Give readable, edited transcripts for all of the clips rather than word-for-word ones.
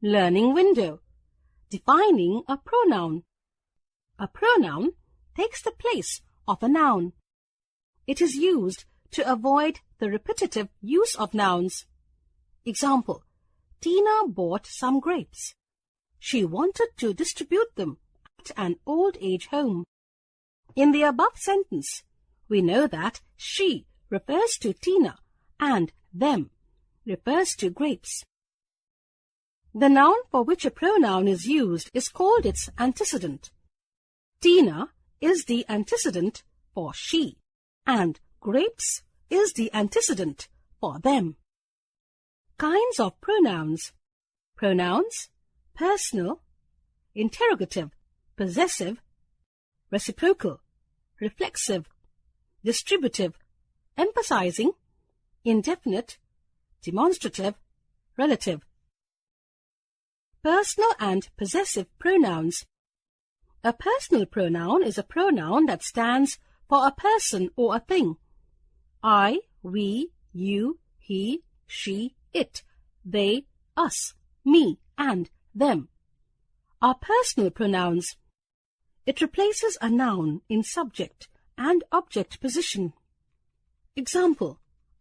Learning window. Defining a pronoun. A pronoun takes the place of a noun. It is used to avoid the repetitive use of nouns. Example, Tina bought some grapes. She wanted to distribute them at an old age home. In the above sentence, we know that she refers to Tina and them refers to grapes. The noun for which a pronoun is used is called its antecedent. Tina is the antecedent for she, and grapes is the antecedent for them. Kinds of pronouns. Pronouns: personal, interrogative, possessive, reciprocal, reflexive, distributive, emphasizing, indefinite, demonstrative, relative. Personal and possessive pronouns. A personal pronoun is a pronoun that stands for a person or a thing. I, we, you, he, she, it, they, us, me, and them are personal pronouns. It replaces a noun in subject and object position. Example,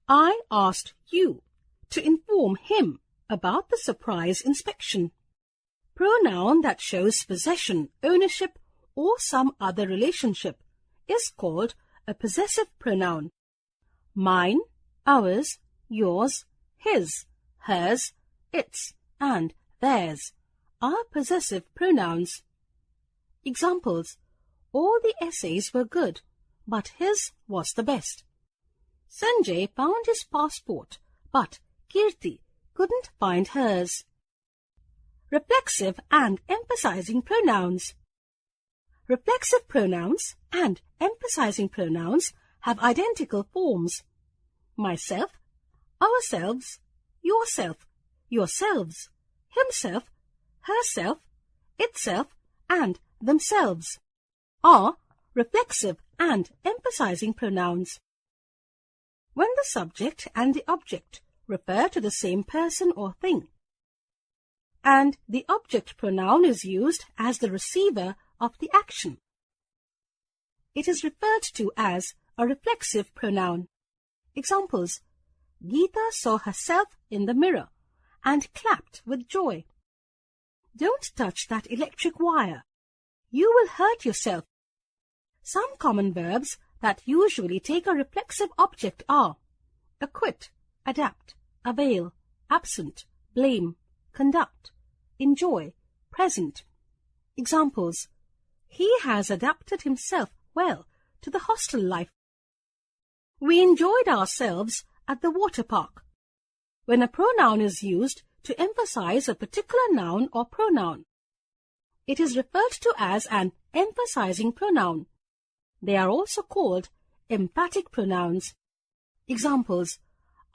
I asked you to inform him about the surprise inspection. Pronoun that shows possession, ownership, or some other relationship is called a possessive pronoun. Mine, ours, yours, his, hers, its, and theirs are possessive pronouns. Examples, all the essays were good, but his was the best. Sanjay found his passport, but Kirti couldn't find hers. Reflexive and emphasizing pronouns. Reflexive pronouns and emphasizing pronouns have identical forms. Myself, ourselves, yourself, yourselves, himself, herself, itself, and themselves are reflexive and emphasizing pronouns. When the subject and the object refer to the same person or thing, and the object pronoun is used as the receiver of the action, it is referred to as a reflexive pronoun. Examples, Geeta saw herself in the mirror and clapped with joy. Don't touch that electric wire. You will hurt yourself. Some common verbs that usually take a reflexive object are acquit, adapt, avail, absent, blame, conduct, enjoy, present. Examples, he has adapted himself well to the hostel life. We enjoyed ourselves at the water park. When a pronoun is used to emphasize a particular noun or pronoun, it is referred to as an emphasizing pronoun. They are also called emphatic pronouns. Examples,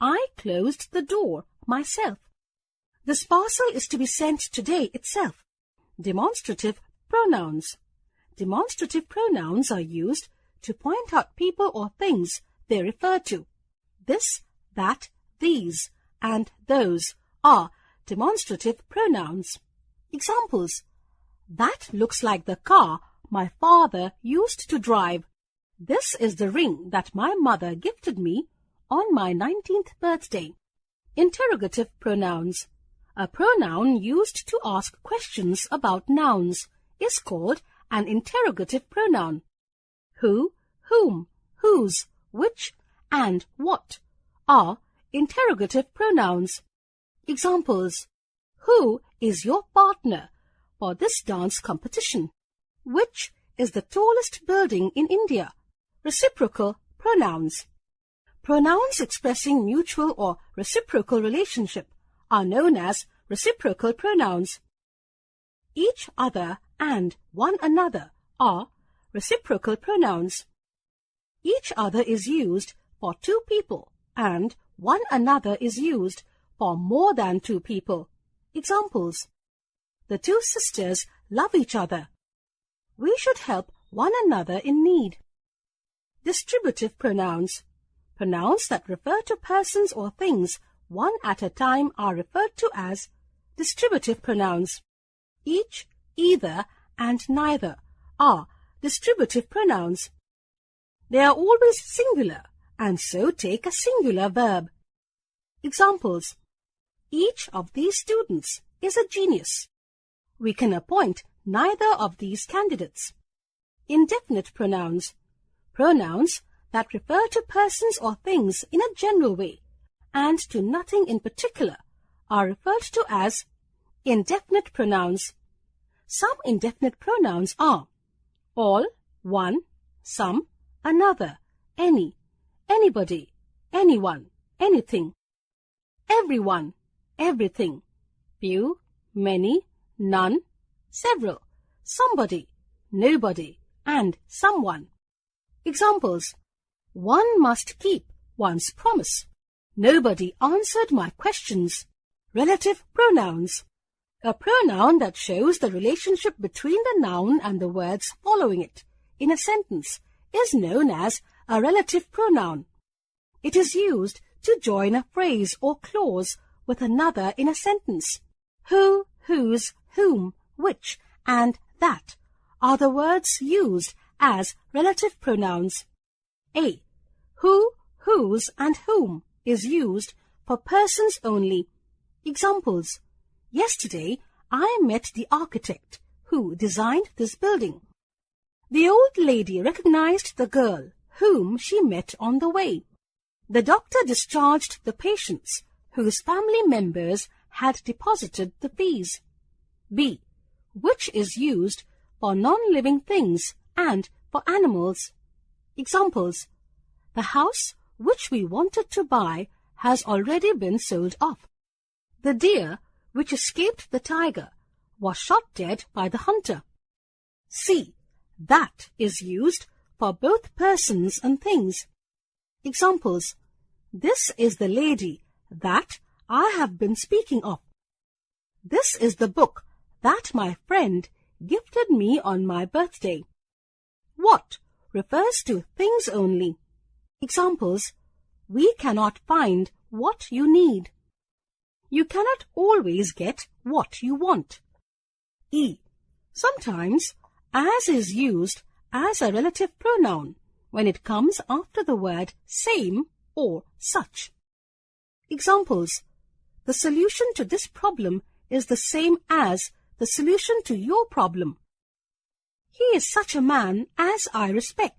I closed the door myself. This parcel is to be sent today itself. Demonstrative pronouns. Demonstrative pronouns are used to point out people or things they refer to. This, that, these, and those are demonstrative pronouns. Examples, that looks like the car my father used to drive. This is the ring that my mother gifted me on my 19th birthday. Interrogative pronouns. A pronoun used to ask questions about nouns is called an interrogative pronoun. Who, whom, whose, which, and what are interrogative pronouns. Examples, who is your partner for this dance competition? Which is the tallest building in India? Reciprocal pronouns. Pronouns expressing mutual or reciprocal relationship are known as reciprocal pronouns. Each other and one another are reciprocal pronouns. Each other is used for two people and one another is used for more than two people. Examples, the two sisters love each other. We should help one another in need. Distributive pronouns. Pronouns that refer to persons or things one at a time are referred to as Distributive pronouns. Each, either, and neither are distributive pronouns. They are always singular and so take a singular verb. Examples: each of these students is a genius. We can appoint neither of these candidates. Indefinite pronouns. Pronouns that refer to persons or things in a general way and to nothing in particular are referred to as indefinite pronouns. Some indefinite pronouns are all, one, some, another, any, anybody, anyone, anything, everyone, everything, few, many, none, several, somebody, nobody, and someone. Examples: one must keep one's promise. Nobody answered my questions. Relative pronouns. A pronoun that shows the relationship between the noun and the words following it in a sentence is known as a relative pronoun. It is used to join a phrase or clause with another in a sentence. Who, whose, whom, which, and that are the words used as relative pronouns. A. Who, whose, and whom is used for persons only. Examples: yesterday I met the architect who designed this building. The old lady recognized the girl whom she met on the way. The doctor discharged the patients whose family members had deposited the fees. B. Which is used for non-living things and for animals. Examples: the house which we wanted to buy has already been sold off. The deer which escaped the tiger was shot dead by the hunter. C. That is used for both persons and things. Examples: this is the lady that I have been speaking of. This is the book that my friend gifted me on my birthday. What refers to things only. Examples: we cannot find what you need. You cannot always get what you want. E. Sometimes as is used as a relative pronoun when it comes after the word same or such. Examples: the solution to this problem is the same as the solution to your problem. He is such a man as I respect.